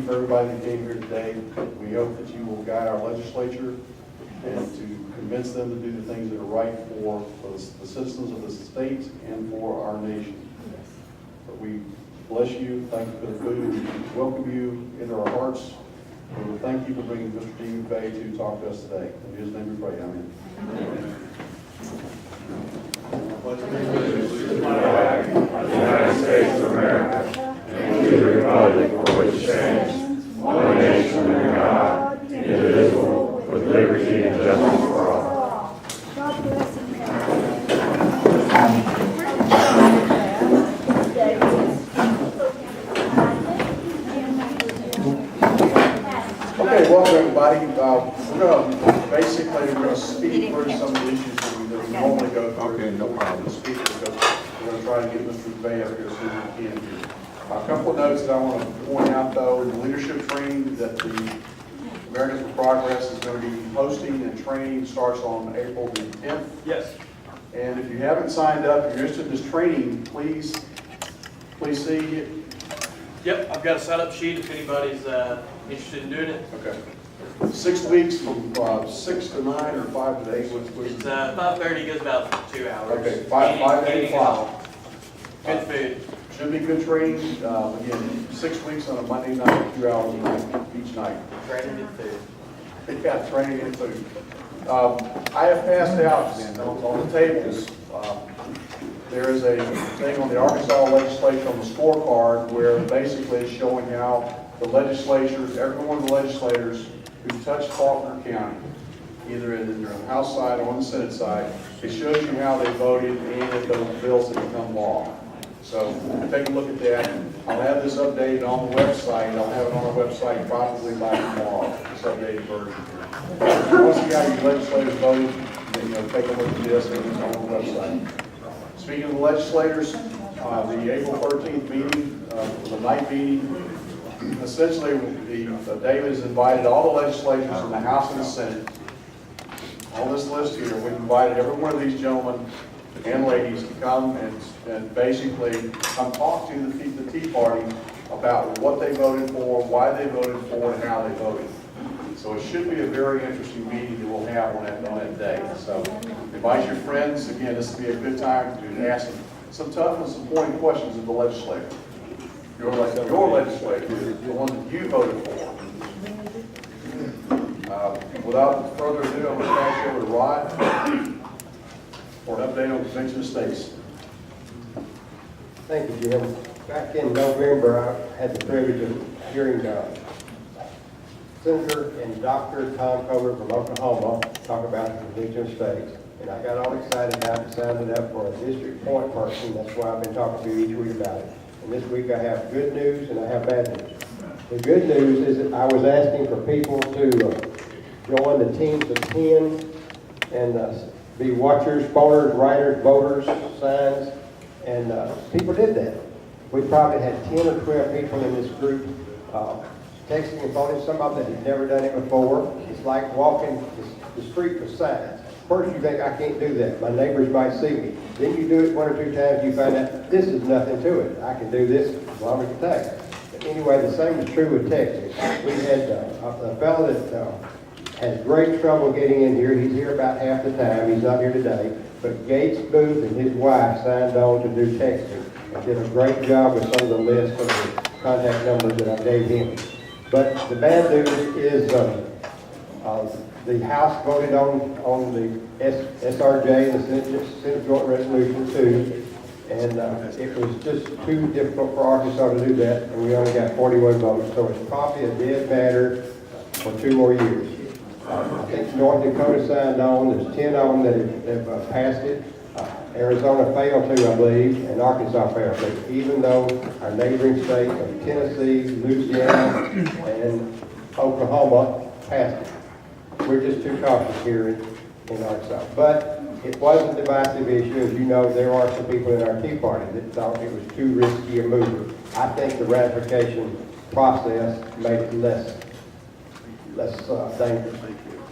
you for everybody that came here today. We hope that you will guide our legislature and to convince them to do the things that are right for the citizens of the state and for our nation. But we bless you, thank you for the food, we welcome you into our hearts, and we thank you for bringing Mr. D. McVay to talk to us today. In his name we pray, amen. To the flag of the United States of America, and to the republic for which it stands, one nation under God, indivisible, with liberty and justice for all. God bless Okay, welcome everybody. We're going to speed through some of the issues that we normally go through. Okay, no problem. Speak because we're going to try to get Mr. McVay up here as soon as we can. A couple of notes that I want to point out though, in the leadership training that the Americans for Progress is going to be hosting, and training starts on April the 10th. Yes. And if you haven't signed up, if you're interested in this training, please see. Yep, I've got a sign-up sheet if anybody's interested in doing it. Okay. 6 weeks from 6 to 9 or 5 to 8. It's 5:30, goes about 2 hours. Okay, 5 to 8 o'clock. Good food. Should be good training. Again, 6 weeks on a Monday night, 2 hours a night, each night. Training and food. Yeah, training and food. I have passed out on the tables. There is a thing on the Arkansas legislature on the scorecard where basically it's showing how the legislatures, every one of the legislators who touched Faulkner County, either in the House side or on the Senate side, it shows you how they voted and if those bills have become law. So take a look at that. I'll have this updated on the website. I'll have it on our website probably by tomorrow, this updated version. Once you got your legislators voted, then take a look at this and it's on the website. Speaking of the legislators, the April 13th meeting, the night meeting, essentially David has invited all the legislators in the House and the Senate. On this list here, we've invited every one of these gentlemen and ladies to come and basically come talk to the Tea Party about what they voted for, why they voted for, and how they voted. So it should be a very interesting meeting that we'll have on that day. So invite your friends. Again, this will be a good time to ask some tough and some pointed questions of the legislature. Your legislature, the one that you voted for. Without further ado, I'm going to pass you over to Rod for an update on convention of states. Thank you, Jim. Back in November, I had the privilege of hearing Senator and Dr. Tom Kohler from Oklahoma talk about the convention of states. And I got all excited about it, signed it up for a district point person. That's why I've been talking to you each week about it. And this week I have good news and I have bad news. The good news is that I was asking for people to join the teams of 10 and be watchers, pollers, writers, voters, signs, and people did that. We probably had 10 or 12 people in this group texting and phoning. Some of them had never done it before. It's like walking the street with signs. First you think, I can't do that. My neighbors might see me. Then you do it 1 or 2 times, you find out this is nothing to it. I can do this as long as it takes. But anyway, the same is true with texting. We had a fellow that has great trouble getting in here. He's here about half the time. He's not here today. But Gates Booth and his wife signed on to do texting and did a great job with some of the list of the contact numbers that I gave him. But the bad news is the House voted on the SRJ, the Senate Joint Resolution 2, and it was just too difficult for Arkansas to do that, and we only got 41 votes. So it's probably a dead matter for 2 more years. I think North Dakota signed on. There's 10 of them that have passed it. Arizona failed to, I believe, and Arkansas failed to, even though our neighboring states of Tennessee, Louisiana, and Oklahoma passed it. We're just too cautious here in Arkansas. But it was a divisive issue. As you know, there are some people in our Tea Party that thought it was too risky a move. I think the ratification process made it less dangerous.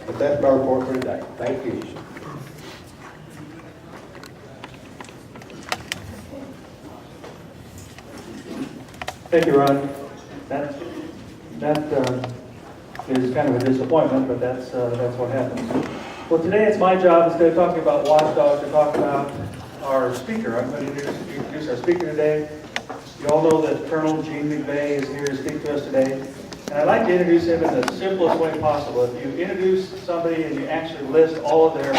But that's my report for today. Thank you. Thank you, Ron. Matt? that is kind of a disappointment, but that's what happens. Well, today it's my job, instead of talking about watchdogs, to talk about our speaker. I'm going to introduce our speaker today. You all know that Colonel Gene McVay is here to speak to us today. And I'd like to introduce him in the simplest way possible. If you introduce somebody and you actually list all of their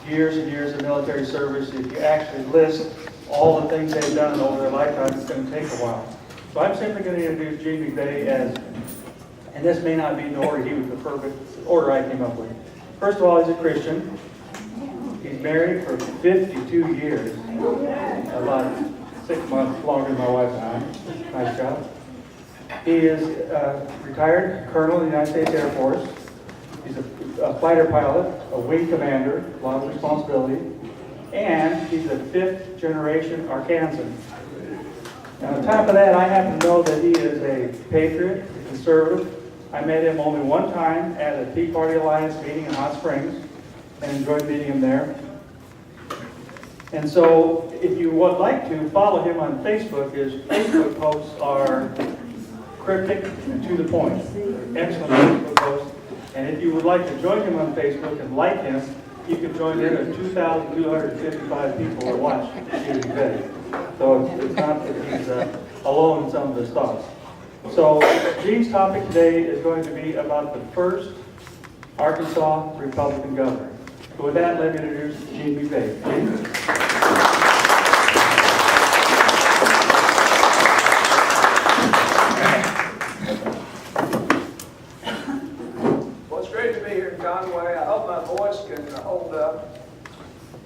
years and years of military service, if you actually list all the things they've done over their lifetime, it's going to take a while. So I'm simply going to introduce Gene McVay as, and this may not be the order he would prefer, but it's the order I came up with. First of all, he's a Christian. He's married for 52 years, about 6 months longer than my wife and I. Nice job. He is a retired colonel in the United States Air Force. He's a fighter pilot, a wing commander, a lot of responsibility, and he's a 5th generation Arkansan. And on top of that, I happen to know that he is a patriot, a conservative. I met him only one time at a Tea Party Alliance meeting in Hot Springs and enjoyed meeting him there. And so if you would like to follow him on Facebook, his Facebook posts are cryptic and to the point. Excellent Facebook posts. And if you would like to join him on Facebook and like him, you can join in at 2,255 people that watch Gene McVay. So it's not that he's alone in some of his thoughts. So Gene's topic today is going to be about the first Arkansas Republican governor. So with that, let me introduce Gene McVay. Gene? Well, it's great to be here in Conway. I hope my voice can hold up.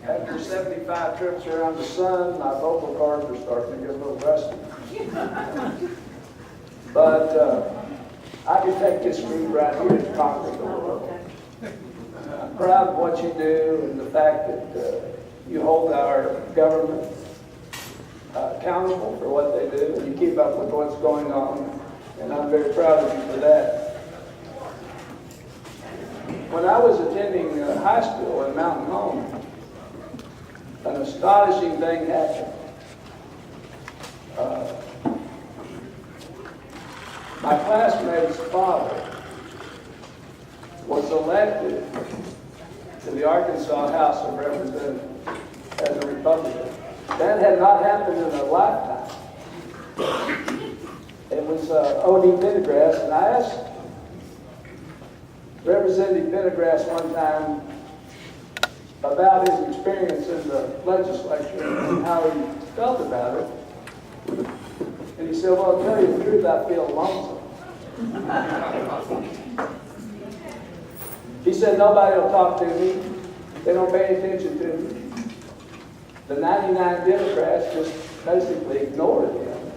After 75 trips around the sun, my vocal cords are starting to get a little rusty. But I can take this route right here and conquer the world. I'm proud of what you do and the fact that you hold our government accountable for what they do and you keep up with what's going on. And I'm very proud of you for that. When I was attending high school in Mountain Home, an astonishing thing happened. My classmate's father was elected to the Arkansas House of Representatives as a Republican. That had not happened in a lifetime. It was O.D. Pendergrass, and I asked Representative Pendergrass one time about his experience in the legislature and how he felt about it. And he said, well, to tell you the truth, I feel lonesome. He said, nobody will talk to me. They don't pay attention to me. The 99 Democrats just basically ignored him.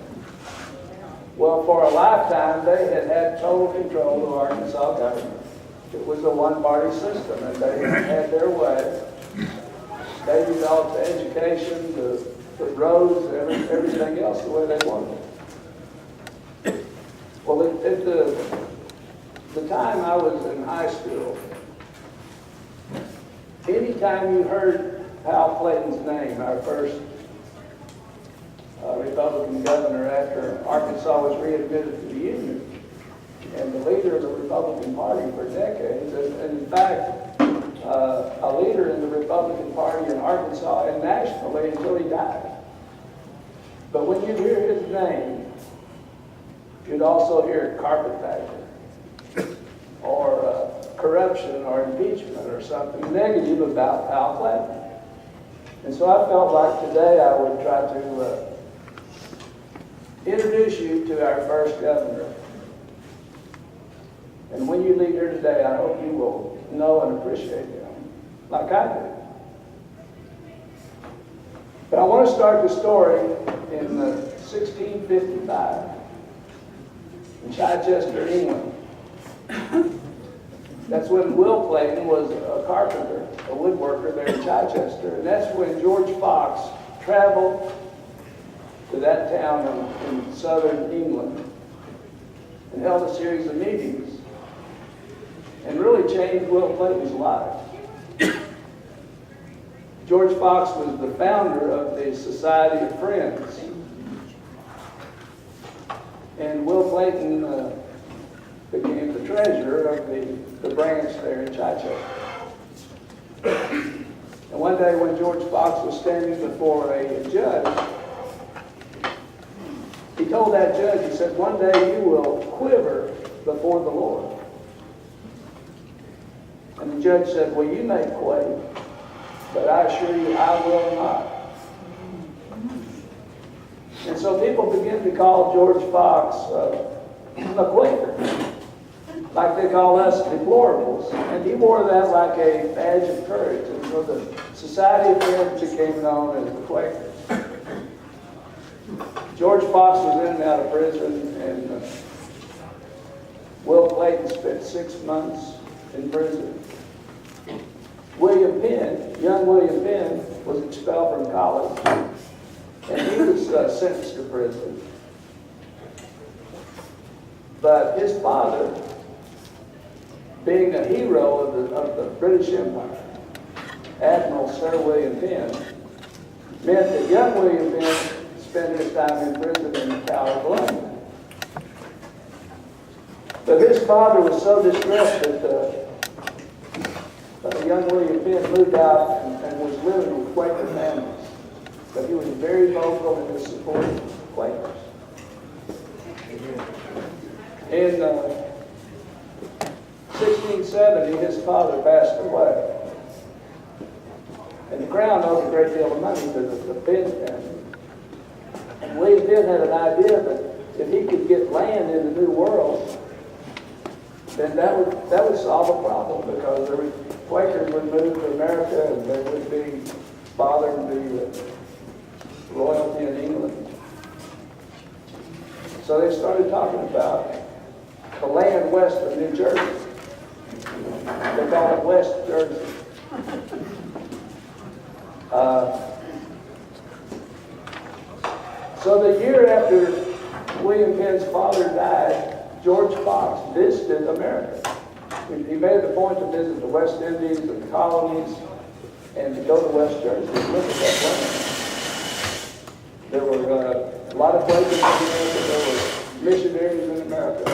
Well, for a lifetime, they had total control of Arkansas government. It was a one-party system, and they had their way. They developed the education, the roads, everything else the way they wanted. Well, at the time I was in high school, anytime you heard Hal Clayton's name, our first Republican governor after Arkansas was readmitted to the Union, and the leader of the Republican Party for decades, and in fact, a leader in the Republican Party in Arkansas and nationally until he died. But when you hear his name, you'd also hear carpetbagger or corruption or impeachment or something negative about Hal Clayton. And so I felt like today I would try to introduce you to our first governor. And when you leave here today, I hope you will know and appreciate him like I do. But I want to start the story in 1655 in Chichester, England. That's when Will Clayton was a carpenter, a woodworker there in Chichester. And that's when George Fox traveled to that town in southern England and held a series of meetings and really changed Will Clayton's life. George Fox was the founder of the Society of Friends. And Will Clayton became the treasurer of the branch there in Chichester. And one day when George Fox was standing before a judge, he told that judge, he said, one day you will quiver before the Lord. And the judge said, well, you may quake, but I assure you I will not. And so people began to call George Fox a Quaker, like they call us deplorables. And he wore that like a badge of courage. And so the Society of Friends became known as the Quakers. George Fox was in and out of prison, and Will Clayton spent 6 months in prison. William Penn, young William Penn, was expelled from college, and he was sentenced to prison. But his father, being a hero of the British Empire, Admiral Sir William Penn, meant that young William Penn spent his time in prison in the Tower of London. But his father was so distressed that young William Penn moved out and was living with Quaker families. But he was very vocal in his support of Quakers. In 1670, his father passed away. And the Crown owed a great deal of money to the Penn family. And William Penn had an idea that if he could get land in the New World, then that would solve a problem, because the Quakers would move to America and they would be bothered the royalty in England. So they started talking about the land west of New Jersey. They call it West Jersey. So the year after William Penn's father died, George Fox visited America. He made it a point to visit the West Indies and the colonies and to go to West Jersey and look at that land. There were a lot of Quakers in America. There were missionaries in America.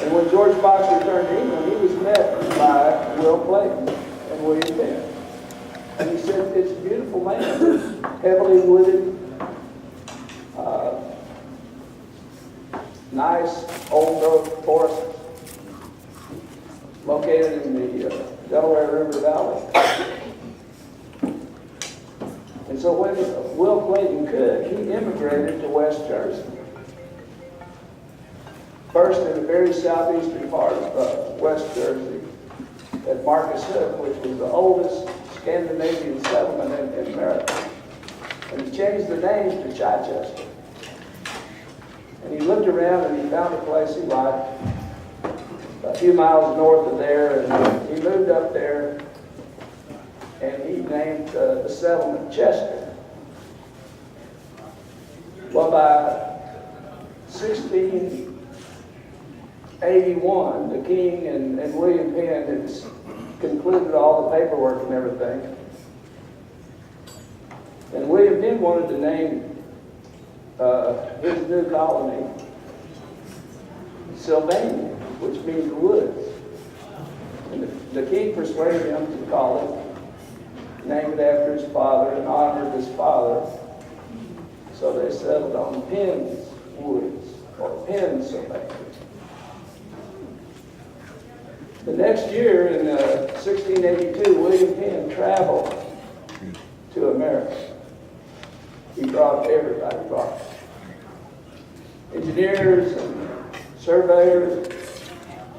And when George Fox returned to England, he was met by Will Clayton and William Penn. And he said, it's a beautiful land, heavily wooded, nice old growth forests located in the Delaware River Valley. And so when Will Clayton could, he immigrated to West Jersey. First in the very southeastern part of West Jersey at Marcus Hook, which was the oldest Scandinavian settlement in America. And he changed the name to Chichester. And he looked around and he found a place he liked, a few miles north of there, and he moved up there and he named the settlement Chester. Well, by 1681, the king and William Penn had concluded all the paperwork and everything. And William Penn wanted to name his new colony Sylvania, which means woods. And the king persuaded him to call it, name it after his father, and honored his father. So they settled on Penn's Woods, or Penn Sylvania. The next year, in 1682, William Penn traveled to America. He brought everybody. He brought engineers and surveyors,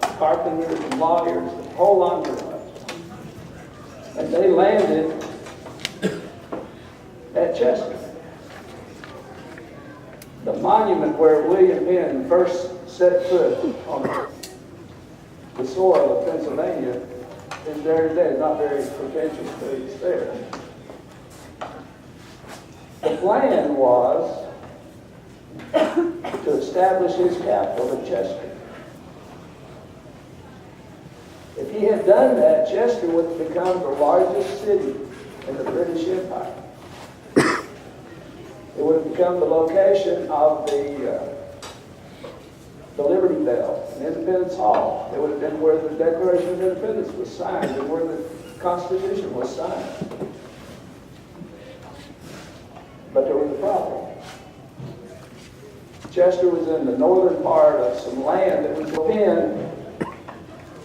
carpenters and lawyers, the whole entourage. And they landed at Chester. The monument where William Penn first set foot on the soil of Pennsylvania is there today. It's not very pretentious, but it's there. The plan was to establish his capital at Chester. If he had done that, Chester would have become the largest city in the British Empire. It would have become the location of the the Liberty Bell and Independence Hall. It would have been where the Declaration of Independence was signed and where the Constitution was signed. But there was a problem. Chester was in the northern part of some land that was Penn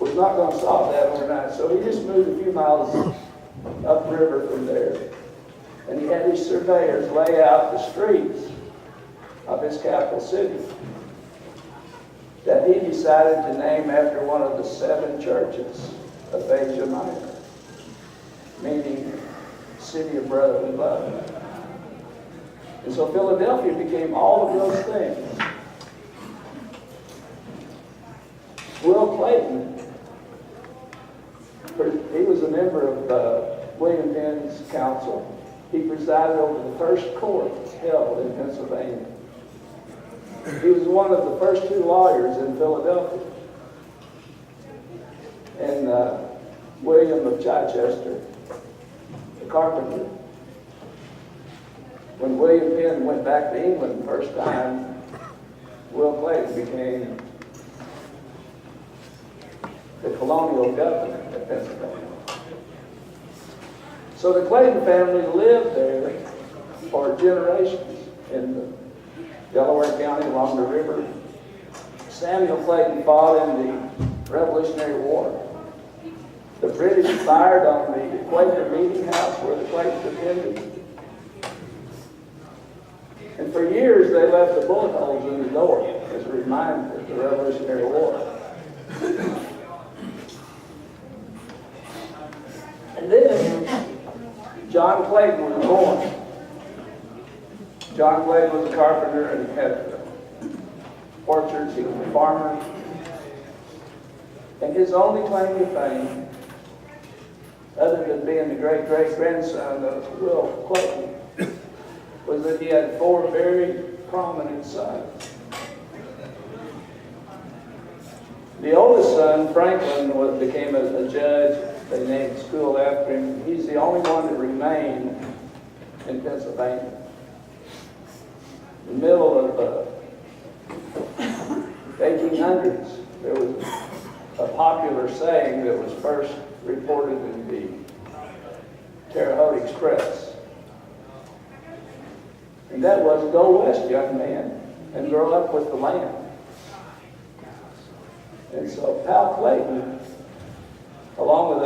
was not going to solve that overnight. So he just moved a few miles upriver from there. And he had his surveyors lay out the streets of his capital city that he decided to name after one of the 7 churches of Asia Minor, meaning City of Brotherly Love. And so Philadelphia became all of those things. Will Clayton, he was a member of William Penn's council. He presided over the first court held in Pennsylvania. He was one of the first 2 lawyers in Philadelphia. And William of Chichester, the carpenter. When William Penn went back to England the first time, Will Clayton became the colonial governor of Pennsylvania. So the Clayton family lived there for generations in the Delaware County along the river. Samuel Clayton fought in the Revolutionary War. The British fired on the Quaker meeting house where the Claytons attended. And for years they left the bullet holes in the door as a reminder of the Revolutionary War. And then John Clayton was born. John Clayton was a carpenter and had orchards. He was a farmer. And his only claim to fame, other than being the great-great-grandson of Will Clayton, was that he had 4 very prominent sons. The oldest son, Franklin, became a judge. They named the school after him. He's the only one that remained in Pennsylvania. In the middle of the 1800s, there was a popular saying that was first reported in the Terre Haute Express. And that was, go west, young man, and grow up with the land. And so Pal Clayton, along with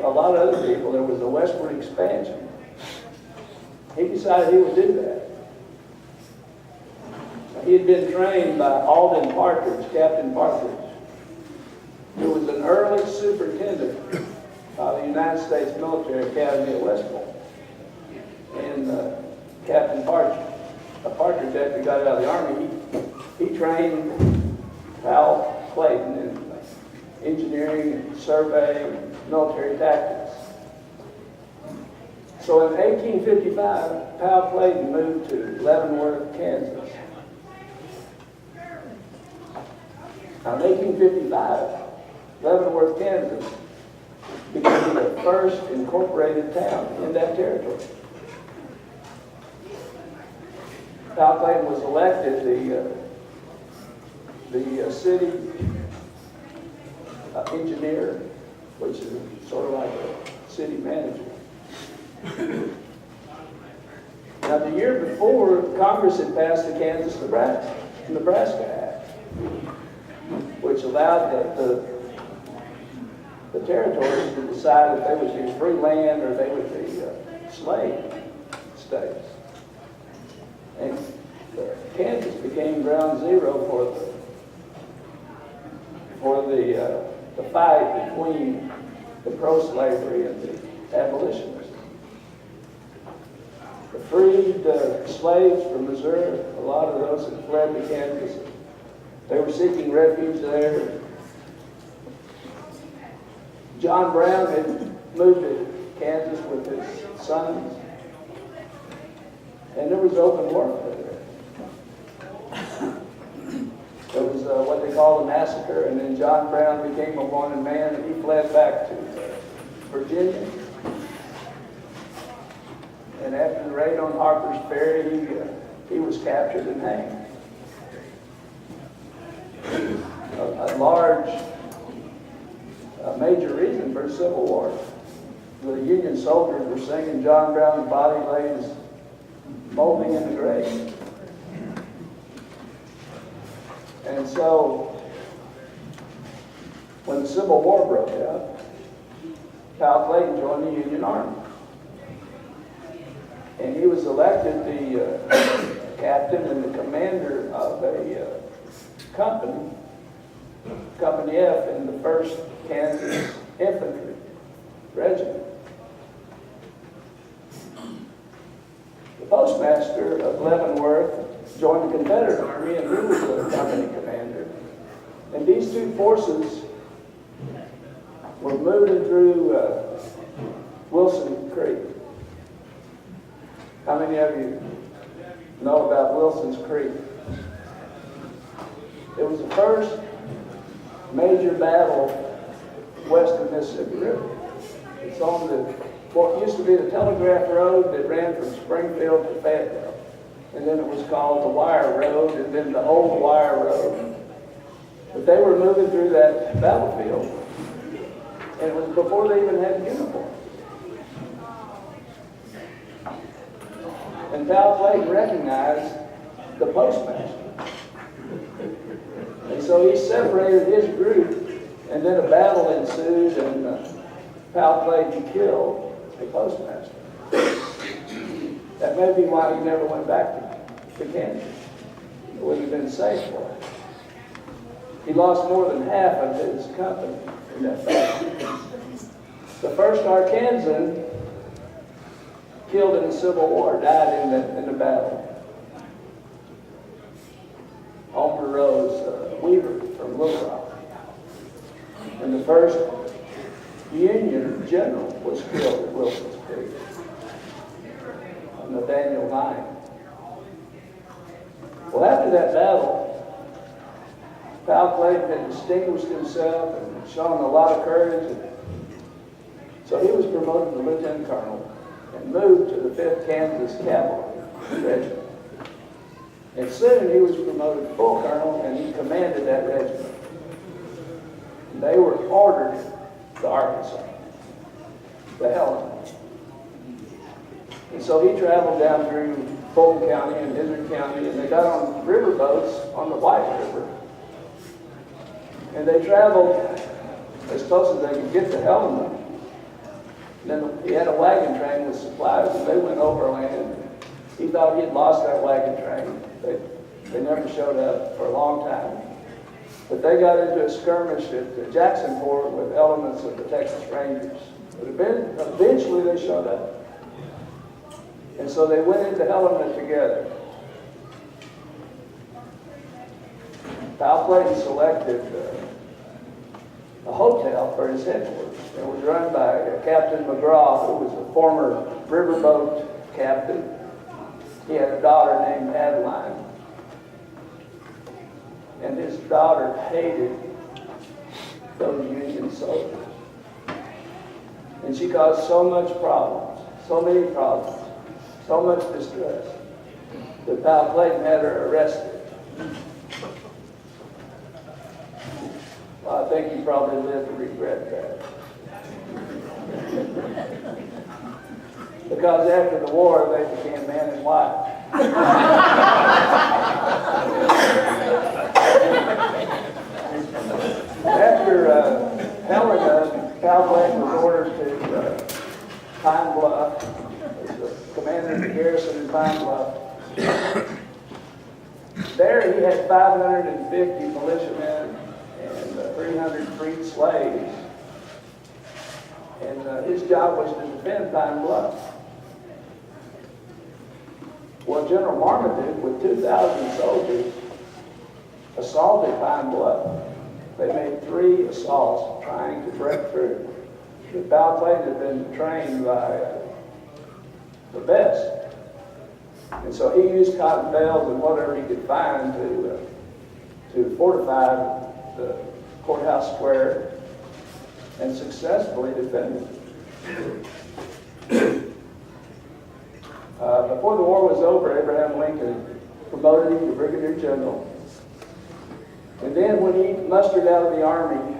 a lot of other people, there was a westward expansion. He decided he would do that. He had been trained by Alden Partridge, Captain Partridge, who was an early superintendent of the United States Military Academy at West Point. And Captain Partridge, after he got out of the Army, he trained Pal Clayton in engineering, surveying, military tactics. So in 1855, Pal Clayton moved to Leavenworth, Kansas. Now in 1855, Leavenworth, Kansas became the first incorporated town in that territory. Pal Clayton was elected the city engineer, which is sort of like a city manager. Now, the year before, Congress had passed the Kansas-Nebraska Act, which allowed the territories to decide if they would be free land or they would be slave states. And Kansas became ground zero for the fight between the pro-slavery and the abolitionists. The freed slaves from Missouri, a lot of those had fled to Kansas. They were seeking refuge there. John Brown had moved to Kansas with his sons, and there was open warfare there. There was what they call a massacre, and then John Brown became a wanted man, and he fled back to Virginia. And after the raid on Harper's Ferry, he was captured and hanged. Union soldiers were singing John Brown's body lays molding in the grave. And so, when the Civil War broke out, Hal Clayton joined the Union Army. And he was elected the captain and the commander of a company, Company F in the 1st Kansas Infantry Regiment. The postmaster of Leavenworth joined the Confederate Army, and he was the company commander. And these two forces were moving through Wilson Creek. How many of you know about Wilson's Creek? It was the first major battle west of Mississippi River. It's on what used to be the Telegraph Road that ran from Springfield to Fayetteville. And then it was called the Wire Road, and then the Old Wire Road. But they were moving through that battlefield, and it was before they even had uniforms. And Hal Clayton recognized the postmaster. And so he separated his group, and then a battle ensued, and Hal Clayton killed the postmaster. That may be why he never went back to Kansas. It wouldn't have been safe for him. He lost more than half of his company in that battle. The first Arkansan killed in the Civil War died in the battle. Homer Rose Weaver from Little Rock. And the first Union general was killed at Wilson's Creek. Nathaniel Hine. Well, after that battle, Hal Clayton had distinguished himself and shown a lot of courage. So he was promoted to lieutenant colonel and moved to the 5th Kansas Cavalry Regiment. And soon he was promoted to full colonel, and he commanded that regiment. And they were ordered to Arkansas, to Helena. And so he traveled down through Fulton County and Izard County, and they got on river boats on the White River. And they traveled as close as they could get to Helena. And then he had a wagon train with supplies, and they went overland. He thought he had lost that wagon train. They never showed up for a long time. But they got into a skirmish at Jacksonport with elements of the Texas Rangers. But eventually they showed up. And so they went into Helena together. Hal Clayton selected a hotel for his headquarters. It was run by Captain McGraw, who was a former riverboat captain. He had a daughter named Adeline. And his daughter hated those Union soldiers. And she caused so much problems, so many problems, so much distress, that Hal Clayton had her arrested. Well, I think he probably lived to regret that. Because after the war, they became man and wife. After Helena, Hal Clayton was ordered to Pine Bluff, as the commander of the garrison in Pine Bluff. There he had 550 militiamen and 300 freed slaves. And his job was to defend Pine Bluff. Well, General Marmaduke, with 2,000 soldiers, assaulted Pine Bluff. They made 3 assaults trying to break through. But Hal Clayton had been trained by the best. And so he used cotton bales and whatever he could find to fortify the courthouse square and successfully defended it. Before the war was over, Abraham Lincoln promoted him to brigadier general. And then when he mustered out of the army,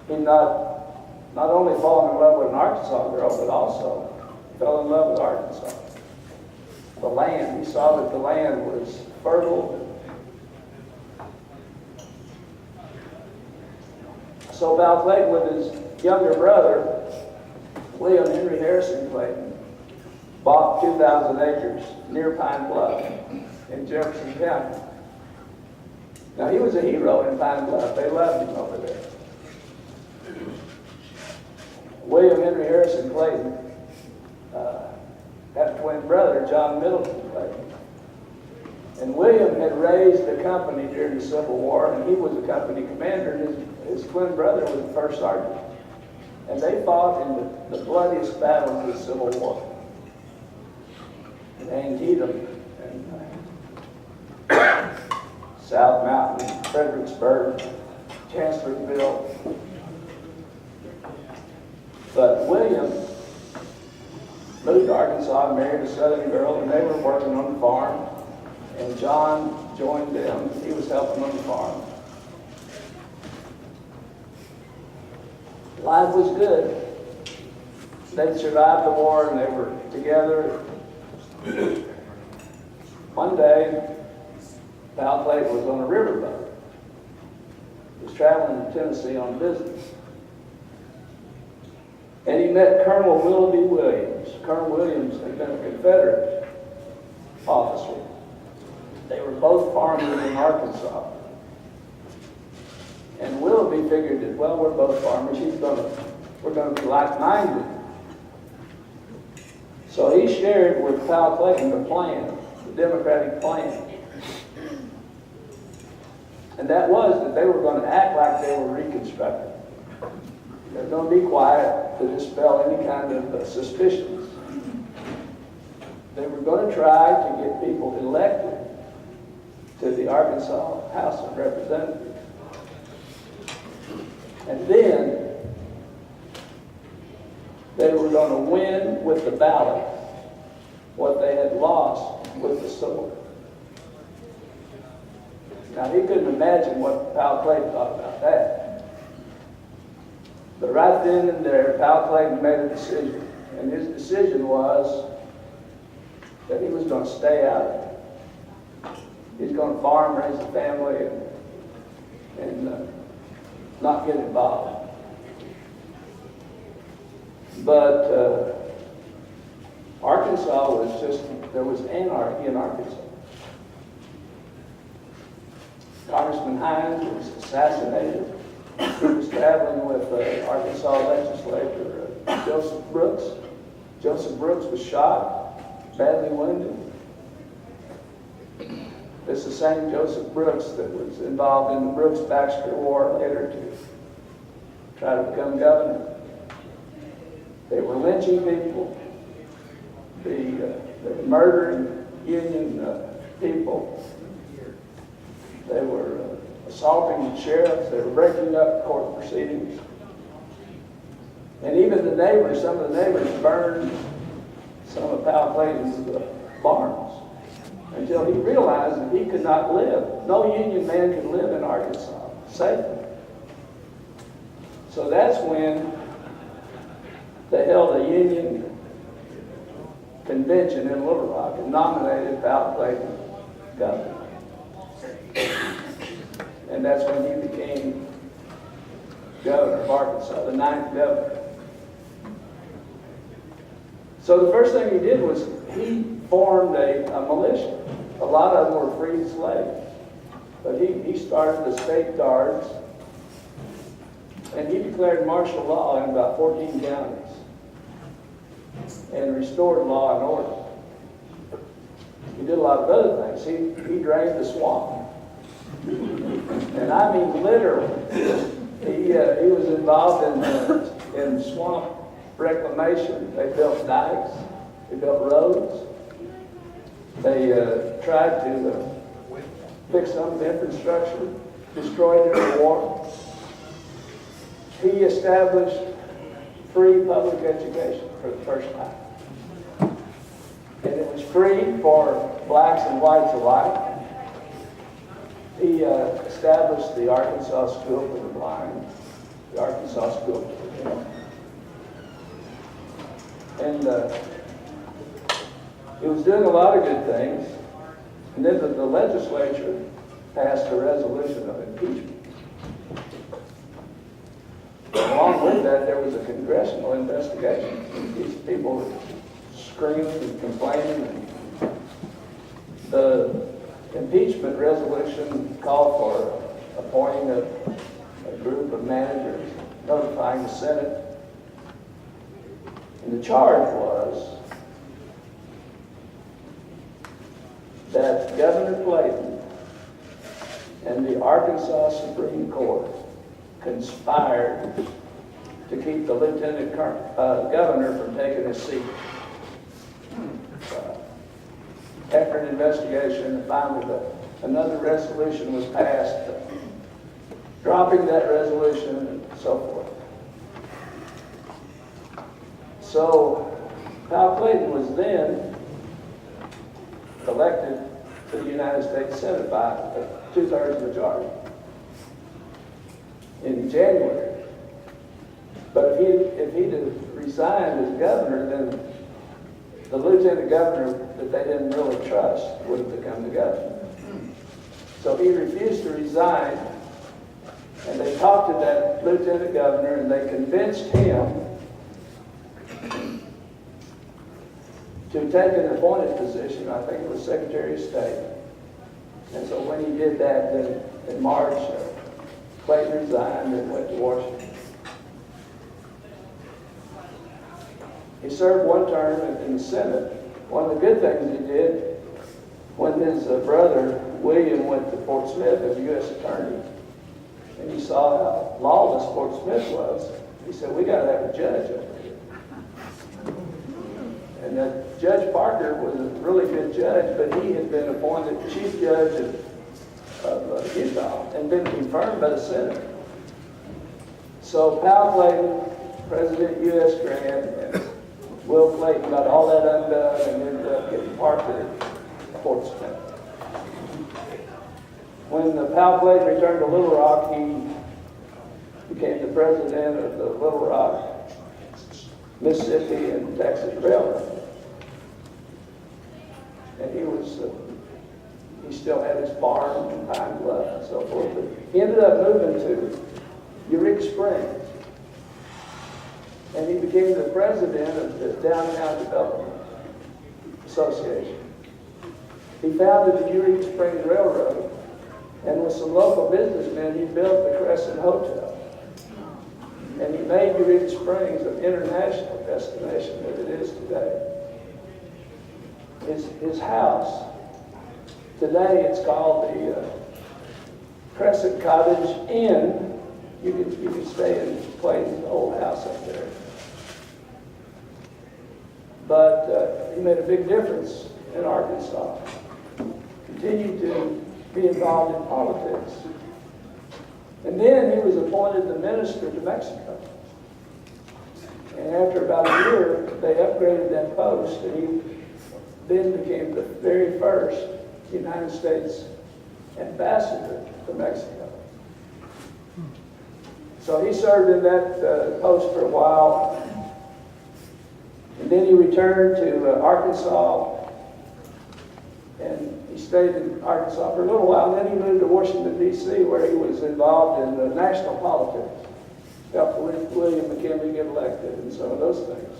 he not not only falling in love with an Arkansas girl, but also fell in love with Arkansas. The land, he saw that the land was fertile. So Val Clayton, with his younger brother, William Henry Harrison Clayton, bought 2,000 acres near Pine Bluff in Jefferson County. Now, he was a hero in Pine Bluff. They loved him over there. William Henry Harrison Clayton had a twin brother, John Middleton Clayton. And William had raised the company during the Civil War, and he was a company commander, and his twin brother was the first sergeant. And they fought in the bloodiest battles of the Civil War. In Antietam, and South Mountain, Fredericksburg, Chancellorsville. But William moved to Arkansas and married a Southern girl, and they were working on the farm. And John joined them. He was helping on the farm. Life was good. They'd survived the war, and they were together. One day, Val Clayton was on a riverboat. He was traveling to Tennessee on business. And he met Colonel Willoughby Williams. Colonel Williams had been a Confederate officer. They were both farmers in Arkansas. And Willoughby figured that, well, we're both farmers. We're going to be like-minded. So he shared with Val Clayton the plan, the Democratic plan. And that was that they were going to act like they were Reconstructed. They're going to be quiet to dispel any kind of suspicions. They were going to try to get people elected to the Arkansas House of Representatives. And then they were going to win with the ballot what they had lost with the sword. Now, he couldn't imagine what Val Clayton thought about that. But right then and there, Val Clayton made a decision. And his decision was that he was going to stay out of it. He's going to farm, raise a family, and not get involved. But Arkansas was just, there was anarchy in Arkansas. Congressman Hines was assassinated. He was traveling with Arkansas legislator Joseph Brooks. Joseph Brooks was shot, badly wounded. It's the same Joseph Brooks that was involved in the Brooks-Baxter War later to try to become governor. They were lynching people. They were murdering Union people. They were assaulting the sheriffs. They were breaking up court proceedings. And even the neighbors, some of the neighbors burned some of Val Clayton's barns until he realized that he could not live. No Union man could live in Arkansas safely. So that's when they held a Union convention in Little Rock and nominated Val Clayton governor. And that's when he became governor of Arkansas, the 9th governor. So the first thing he did was he formed a militia. A lot of them were freed slaves. But he started the state guards, and he declared martial law in about 14 counties and restored law and order. He did a lot of other things. He drained the swamp. And I mean literally. He was involved in swamp reclamation. They built dikes. They built roads. They tried to fix some of the infrastructure destroyed in the war. He established free public education for the first time. And it was free for blacks and whites alike. He established the Arkansas School for the Blind, the Arkansas School for the Deaf. And it was doing a lot of good things. And then the legislature passed a resolution of impeachment. Along with that, there was a congressional investigation. These people were screaming and complaining. The impeachment resolution called for appointing a group of managers, notifying the Senate. And the charge was that Governor Clayton and the Arkansas Supreme Court conspired to keep the lieutenant governor from taking his seat. After an investigation, finally another resolution was passed, dropping that resolution and so forth. So Powell Clayton was then elected to the United States Senate by a 2/3 majority in January. But if he'd have resigned as governor, then the lieutenant governor that they didn't really trust would have become the governor. So he refused to resign, and they talked to that lieutenant governor, and they convinced him to take an appointed position. I think it was Secretary of State. And so when he did that, then in March, Clayton resigned and went to Washington. He served one term in the Senate. One of the good things he did, when his brother William went to Fort Smith as a U.S. attorney, and he saw how lawless Fort Smith was, he said, "We got to have a judge over here." And that Judge Parker was a really good judge, but he had been appointed chief judge of Utah and been confirmed by the Senate. So Powell Clayton, President U.S. Grant, and Will Clayton got all that undone and ended up getting Parker at Fort Smith. When Powell Clayton returned to Little Rock, he became the president of the Little Rock, Mississippi and Texas Railroad. And he still had his farm in Pine Bluff and so forth. But he ended up moving to Eureka Springs. And he became the president of the Downtown Development Association. He founded the Eureka Springs Railroad, and with some local businessmen, he built the Crescent Hotel. And he made Eureka Springs an international destination that it is today. His house, today it's called the Crescent Cottage Inn. You can stay in Clayton's old house up there. But he made a big difference in Arkansas. Continued to be involved in politics. And then he was appointed the minister to Mexico. And after about a year, they upgraded that post, and he then became the very first United States ambassador to Mexico. So he served in that post for a while. And then he returned to Arkansas, and he stayed in Arkansas for a little while. Then he moved to Washington, D.C., where he was involved in the national politics. Helped William McKinley get elected and some of those things.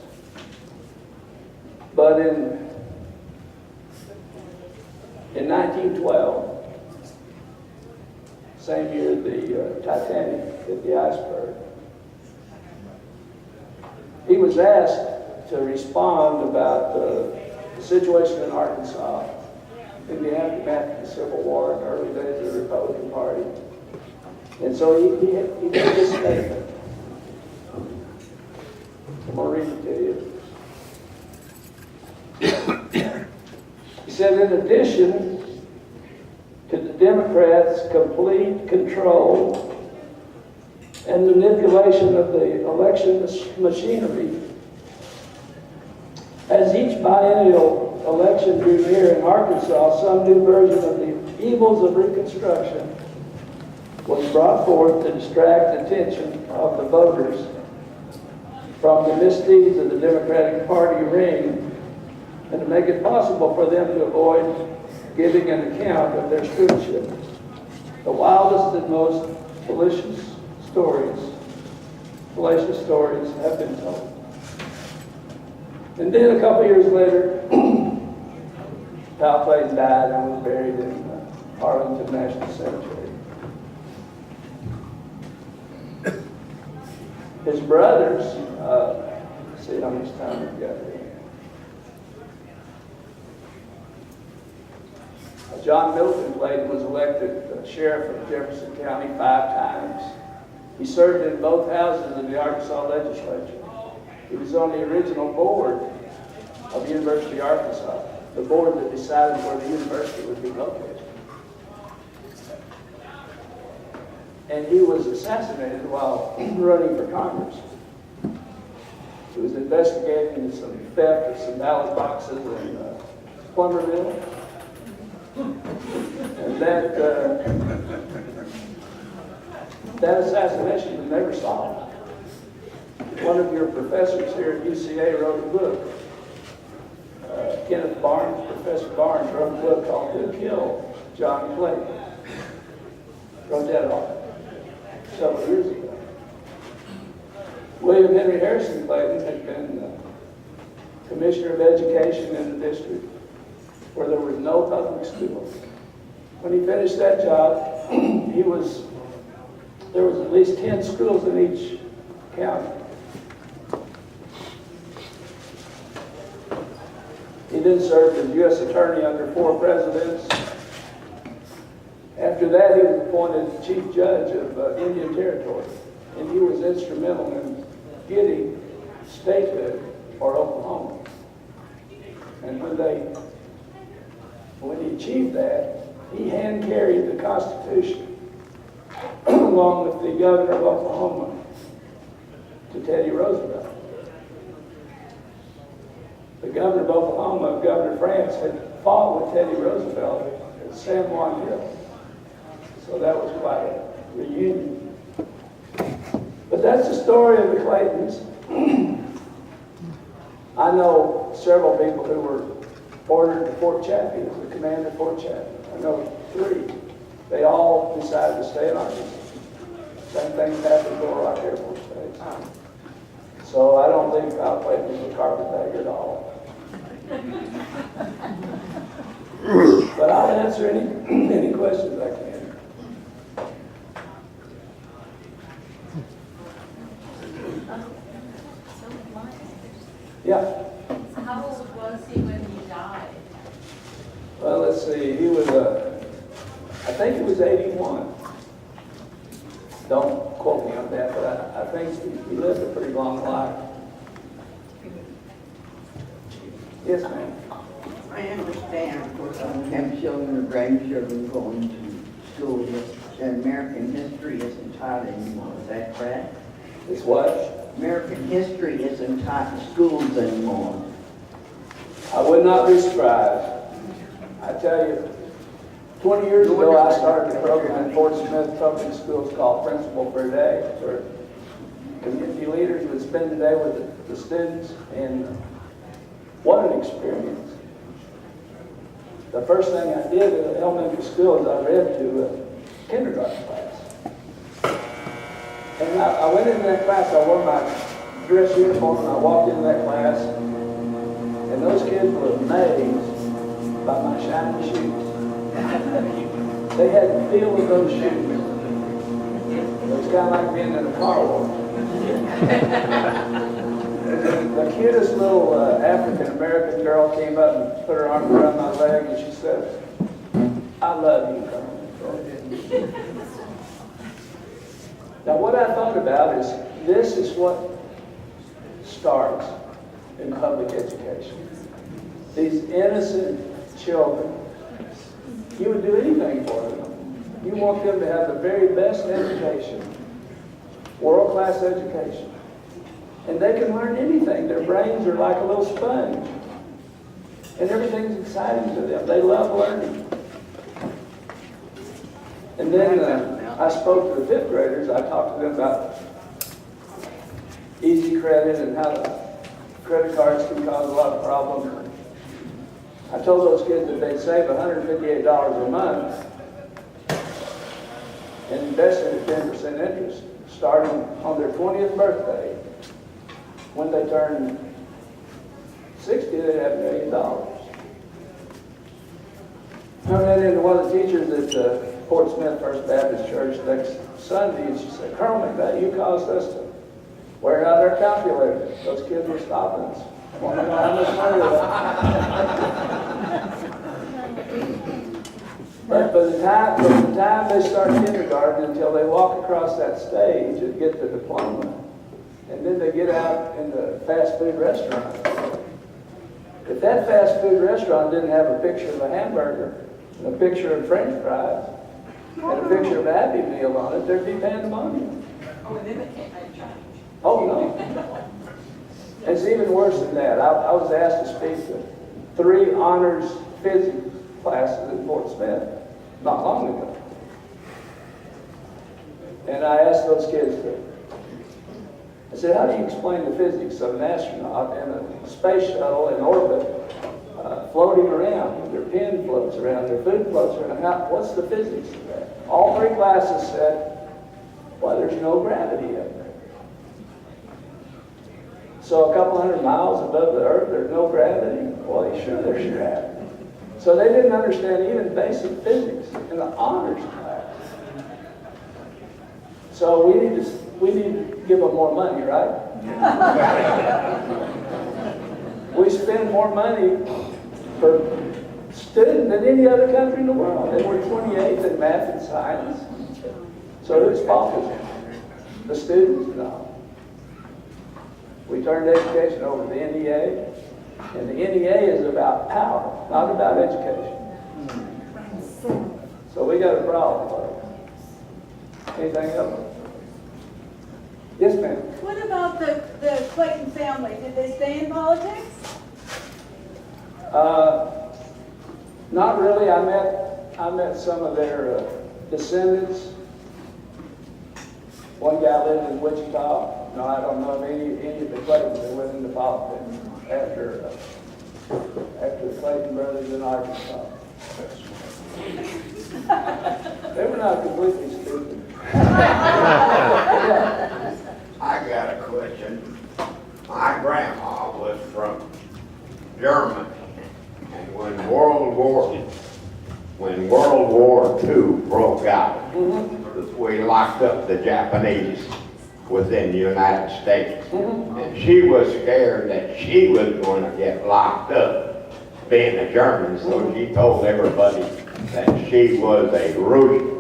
But in 1912, same year the Titanic hit the iceberg, he was asked to respond about the situation in Arkansas in the aftermath of the Civil War and the early days of the Republican Party. And so he made this statement. I'm going to read it to you. He said, in addition to the Democrats' complete control and manipulation of the election machinery, as each biennial election drew near in Arkansas, some new version of the evils of Reconstruction was brought forth to distract attention of the voters from the misdeeds of the Democratic Party ring and to make it possible for them to avoid giving an account of their stewardship. The wildest and most fallacious stories have been told. And then a couple years later, Pal Clayton died and was buried in Arlington National Cemetery. His brothers, let's see how much time we've got here. John Milton Clayton was elected sheriff of Jefferson County 5 times. He served in both houses of the Arkansas legislature. He was on the original board of the University of Arkansas, the board that decided where the university would be located. And he was assassinated while running for Congress. He was investigating some theft of some ballot boxes in Plummerville. And that assassination was never solved. One of your professors here at UCA wrote a book. Kenneth Barnes, Professor Barnes, wrote a book called Who Killed John Clayton. Wrote that off several years ago. William Henry Harrison Clayton had been Commissioner of Education in the district where there was no public schools. When he finished that job, there was at least 10 schools in each county. He then served as U.S. Attorney under 4 presidents. After that, he was appointed Chief Judge of Indian Territory, and he was instrumental in getting statehood for Oklahoma. And when he achieved that, he hand-carried the Constitution along with the governor of Oklahoma to Teddy Roosevelt. The governor of Oklahoma, Governor France, had fought with Teddy Roosevelt at San Juan Hill. So that was quite a reunion. But that's the story of the Claytons. I know several people who were ordered to Fort Chaffee as the commander of Fort Chaffee. I know 3. They all decided to stay in Arkansas. Same thing happened at Little Rock Air Force Base. So I don't think Pal Clayton was a carpetbagger at all. But I'll answer any questions I can. Yeah. So how old was he when he died? Well, let's see. He was, I think he was 81. Don't quote me on that, but I think he lived a pretty long life. Yes, ma'am. I understand, of course, I don't have children or grandchildren going to school. That American history isn't taught anymore. Is that correct? It's what? American history isn't taught in schools anymore. I would not be surprised. I tell you, 20 years ago I started a program in Fort Smith Public Schools called Principal for a Day, where community leaders would spend the day with the students, and what an experience. The first thing I did at elementary school is I read to a kindergarten class. And I went into that class, I wore my dress uniform, and I walked into that class, and those kids were amazed by my shiny shoes. They had the feel of those shoes. It was kind of like being in a car wash. The cutest little African-American girl came up and put her arm around my leg, and she said, "I love you, Colonel." Now, what I thought about is, this is what starts in public education. These innocent children, you would do anything for them. You want them to have the very best education, world-class education. And they can learn anything. Their brains are like a little sponge. And everything's exciting to them. They love learning. And then I spoke to the 5th graders. I talked to them about easy credit and how the credit cards can cause a lot of problems. I told those kids that they'd save $158 a month and invest it at 10% interest, starting on their 20th birthday. When they turn 60, they'd have $1 million. I ran into one of the teachers at Fort Smith First Baptist Church next Sunday, and she said, "Colonel McVay, you caused us to wear out our calculator. Those kids were stopping us. I want to know how much money But from the time they start kindergarten until they walk across that stage and get the diploma, and then they get out in the fast food restaurant. If that fast food restaurant didn't have a picture of a hamburger, and a picture of French fries, and a picture of a Happy Meal on it, there'd be pandemonium. Oh, and then they can't make change. Oh, no. It's even worse than that. I was asked to speak to 3 honors physics classes at Fort Smith not long ago. And I asked those kids I said, how do you explain the physics of an astronaut in a space shuttle in orbit floating around? Their pen floats around, their food floats around. What's the physics of that? All 3 classes said, well, there's no gravity up there. So a couple hundred miles above the Earth, there's no gravity? Well, sure there's gravity. So they didn't understand even basic physics in the honors class. So we need to give them more money, right? We spend more money per student than any other country in the world. And we're 28th in math and science. So whose fault is it? The students? No. We turned education over to the NEA, and the NEA is about power, not about education. So we got a problem, folks. Anything else? Yes, ma'am. What about the Clayton family? Did they stay in politics? Not really. I met some of their descendants. One guy lived in Wichita. No, I don't know of any of the Claytons that went into politics after the Clayton brothers in Arkansas. They were not completely stupid. I got a question. My grandma was from Germany, and when World War II broke out, we locked up the Japanese within the United States. And she was scared that she was going to get locked up being a German, so she told everybody that she was a Russian.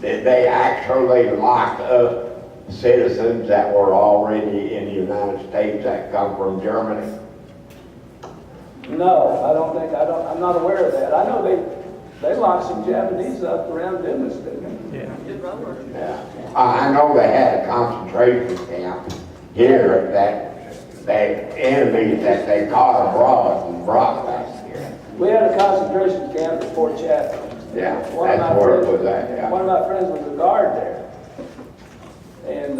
Did they actually lock up citizens that were already in the United States that come from Germany? No, I'm not aware of that. I know they locked some Japanese up around Dennis, didn't they? Yeah. I know they had a concentration camp here that the enemies that they caught abroad and brought back here. We had a concentration camp at Fort Chapman. Yeah, that's where it was at, yeah. One of my friends was a guard there. And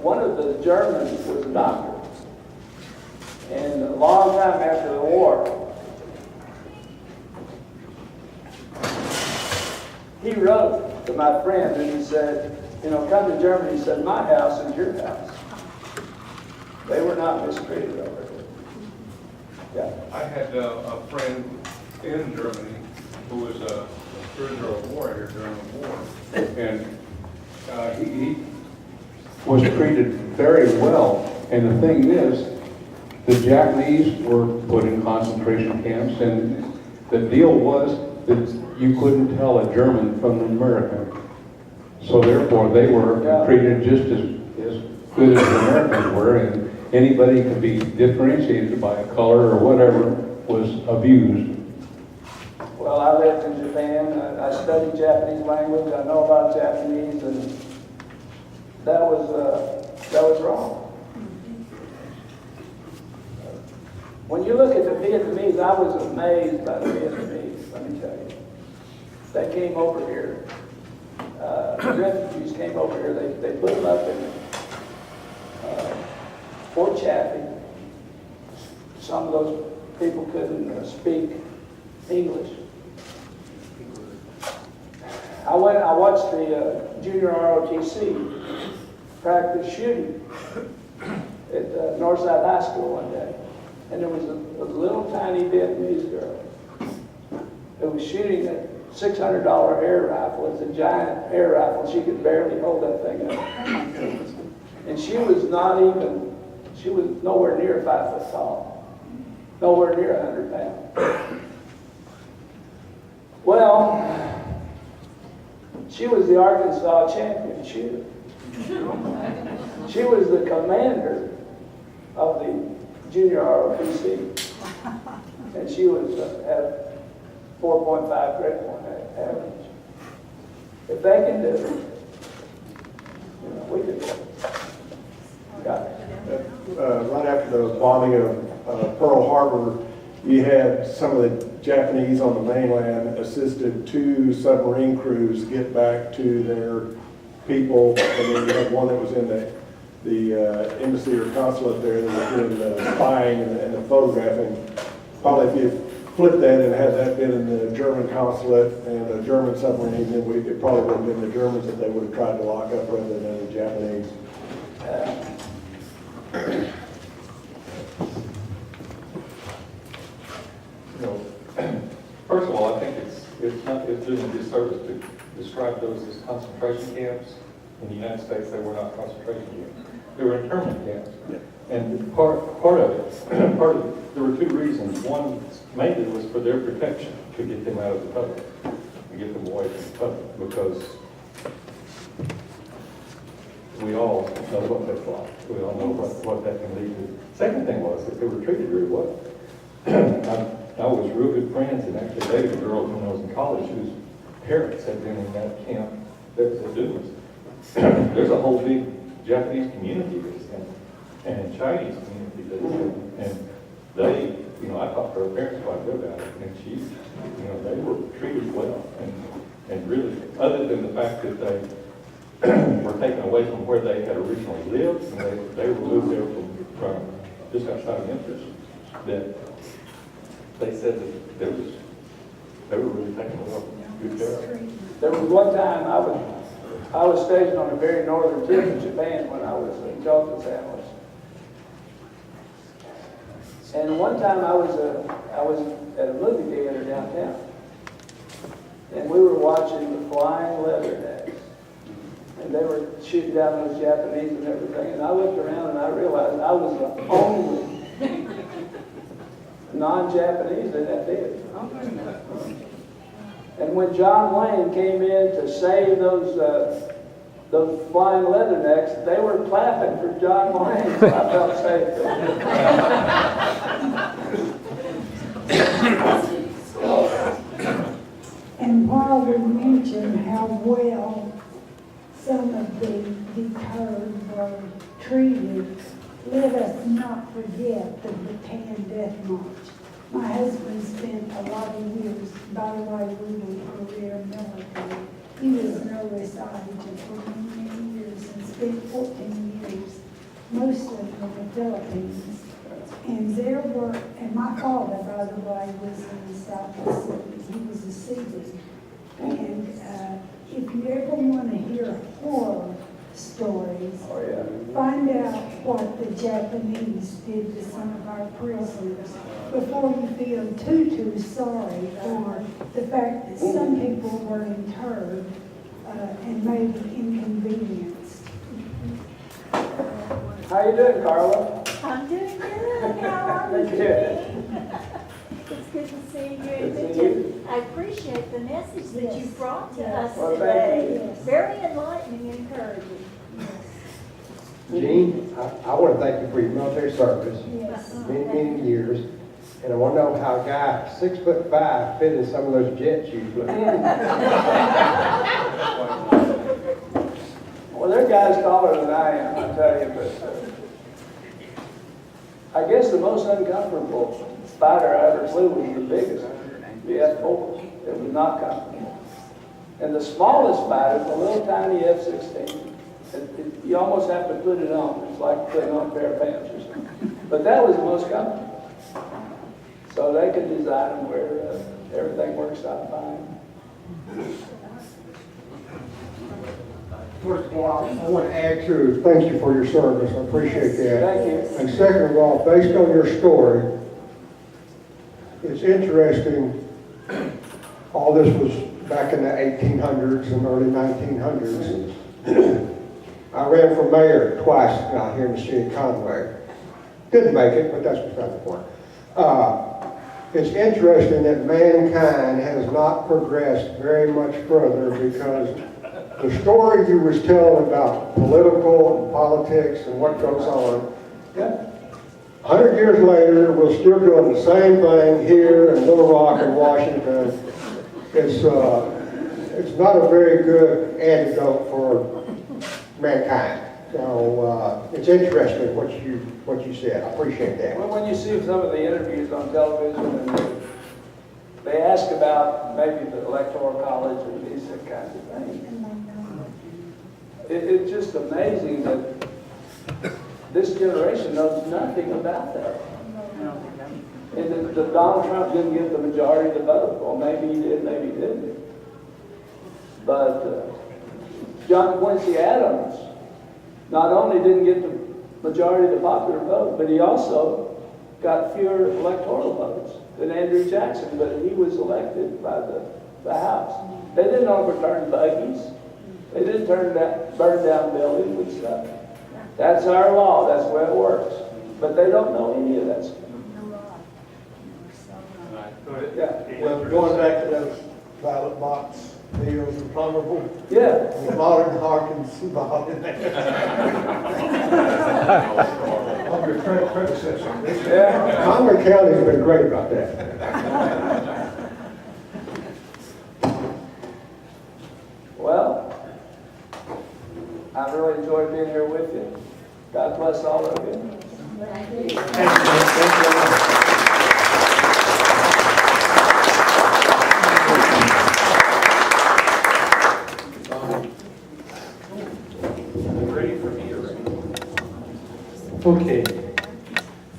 one of the Germans was a doctor. And a long time after the war, he wrote to my friend and he said, come to Germany. He said, my house is your house. They were not mistreated over here. Yeah. I had a friend in Germany who was a prisoner of war here during the war, and he was treated very well. And the thing is, the Japanese were put in concentration camps, and the deal was that you couldn't tell a German from an American. So therefore, they were treated just as good as the Americans were, and anybody could be differentiated by a color or whatever was abused. Well, I lived in Japan. I studied Japanese language. I know about Japanese, and that was wrong. When you look at the Vietnamese, I was amazed by the Vietnamese, let me tell you. They came over here. The refugees came over here. They put them up in Fort Chaffee. Some of those people couldn't speak English. I watched the junior ROTC practice shooting at Northside High School one day. And there was a little tiny Vietnamese girl who was shooting a $600 air rifle. It's a giant air rifle. She could barely hold that thing up. And she was nowhere near 5 foot tall. Nowhere near 100 pounds. Well, she was the Arkansas champion shooter. She was the commander of the junior ROTC. And she was at 4.5 grade point average. If they can do it, we can do it. Got it. Right after the bombing of Pearl Harbor, you had some of the Japanese on the mainland assisted 2 submarine crews get back to their people, and then you had one that was in the embassy or consulate there that was doing the spying and the photographing. Probably if you flip that and had that been in the German consulate and a German submarine, then it probably would have been the Germans that they would have tried to lock up rather than the Japanese. First of all, I think it's doing a disservice to describe those as concentration camps. In the United States, they were not concentration camps. They were internment camps. And part of it, there were 2 reasons. One mainly was for their protection, to get them out of the public, to get them away from the public, because we all know what that's like. We all know what that can lead to. Second thing was that they were treated very well. I was real good friends and actually dated a girl when I was in college whose parents had been in that camp that was at Dumas. There's a whole big Japanese community that's in, and Chinese community that's in, and they, I talked to her parents quite a bit about it, and she, they were treated well, and really, other than the fact that they were taken away from where they had originally lived, and they were moved there from just outside of Memphis, that they said that they were really taken well, good care of. There was one time I was stationed on the very northern tip of Japan when I was in Joseph's Angeles. And one time I was at a movie theater downtown, and we were watching the Flying Leathernecks, and they were shooting down those Japanese and everything. And I looked around and I realized I was the only non-Japanese in that theater. And when John Wayne came in to save those Flying Leathernecks, they were clapping for John Wayne, so I felt safe. And while we mention how well some of the deterred were treated, let us not forget the Bataan Death March. My husband spent a lot of years, by the way, we were career military. He was an OSI agent for many years and spent 14 years, mostly in the Philippines. And there were, and my father, by the way, was in the South Pacific. He was a Seaman. And if you ever want to hear horror stories, find out what the Japanese did to some of our prisoners before you feel too sorry for the fact that some people were interred and maybe inconvenienced. How you doing, Carla? I'm doing good. How are you doing? It's good to see you. Good to see you. I appreciate the message that you brought to us Well, today. thank you. Very enlightening and encouraging. Gene, I want to thank you for your military service, Yes. many years. And I want to know how a guy 6'5" fit in some of those jet shoes. Well, there are guys taller than I am, I tell you, but I guess the most uncomfortable spider I ever flew was the biggest, the F4. It was not comfortable. And the smallest spider, the little tiny F-16. You almost have to put it on. It's like putting on a pair of pants or something. But that was the most comfortable. So they could design them where everything works out fine. First of all, I want to add to, thank you for your service, I appreciate that. Thank you. And second of all, based on your story, it's interesting, all this was back in the 1800s and early 1900s. I ran for mayor twice out here in the city of Conway. Didn't make it, but that's beside the point. It's interesting that mankind has not progressed very much further because the story you was telling about political and politics and what goes on, 100 years later, we're still doing the same thing here in Little Rock and Washington. It's not a very good antidote for mankind. So it's interesting what you said. I appreciate that. Well, when you see some of the interviews on television and they ask about maybe the electoral college and these kinds of things, it's just amazing that this generation knows nothing about that. And the Donald Trump didn't get the majority of the vote. Well, maybe he did, maybe he didn't. But John Quincy Adams not only didn't get the majority of the popular vote, but he also got fewer electoral votes than Andrew Jackson, but he was elected by the House. They didn't overturn buggies. They didn't burn down buildings and stuff. That's our law. That's the way it works. But they don't know any of that stuff. Yeah. Well, going back to those ballot box deals and plumbable, Yeah. Modern Hawkins involved in that. I'm your predecessor. Yeah. Conway County's been great about that. Well, I've really enjoyed being here with you. God bless all of you. Thank you. Okay,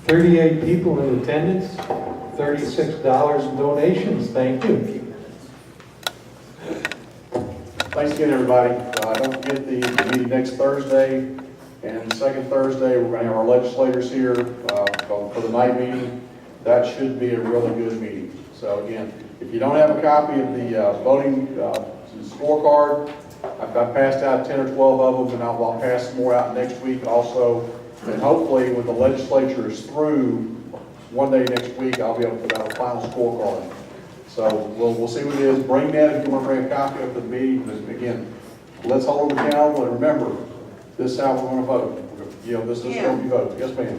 38 people in attendance, $36 in donations, thank you. Thanks again, everybody. Don't forget the meeting next Thursday, and the second Thursday, we're going to have our legislators here for the night meeting. That should be a really good meeting. So again, if you don't have a copy of the voting scorecard, I've passed out 10 or 12 of them, and I'll pass some more out next week also. And hopefully, when the legislature is through, one day next week, I'll be able to put out a final scorecard. So we'll see what it is. Bring that if you want to bring a copy of the meeting. But again, let's hold them accountable. And remember, this is how we're going to vote. This is how we vote. Yes, ma'am.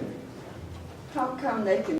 How come they can